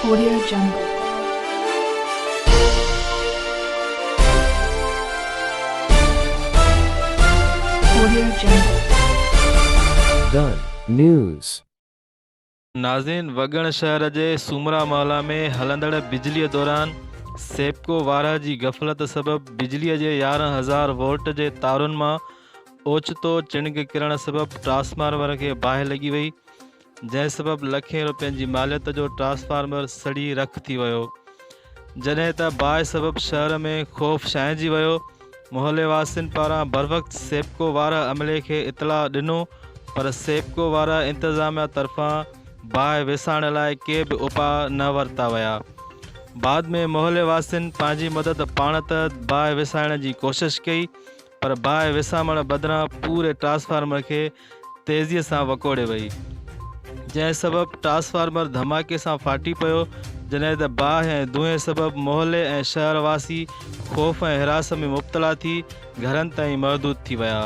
Audio Jungle. Audio Jungle. Done. News. नाज़रीन, वगण शहर जे सूमरा मोहल्ला में हलंदड़ बिजली दौरान सेप्को वारा जी गफ़लत सबब बिजली जे 11,000 वोल्ट जे तारुनि मां ओचितो चिणग किरण सबब ट्रांसफार्मर के बाहि लगी वई, जंहिं सबब लखें रुपयनि जी मालियत जो ट्रांसफार्मर सड़ी रख थी वियो। जॾहिं त बाहि सबब शहर में ख़ौफ़ छांइजी वियो। मोहल्ले वासियुनि पारां बर वक़्त सेप्को वारा अमले खे इतलाह ॾिनो, पर सेप्को वारा इंतज़ामिया तरफ़ां बाहि विसाइण लाइ के बि उपाउ न वरिता विया। बाद में मोहल्ले वासियुनि पंहिंजी मदद पाण त बाहि विसाइण जी कोशिश कई, पर बाहि विसामण बदिरां पूरे ट्रांसफार्मर खे तेज़ीअ सां वकोड़े वई, जंहिं सबब ट्रांसफार्मर धमाके सां फाटी पियो। जॾहिं त बाहि ऐं धुएं सबब मोहल्ले ऐं शहर वासी ख़ौफ़ ऐं हिरास में मुब्तला थी घरनि ताईं महदूद थी विया।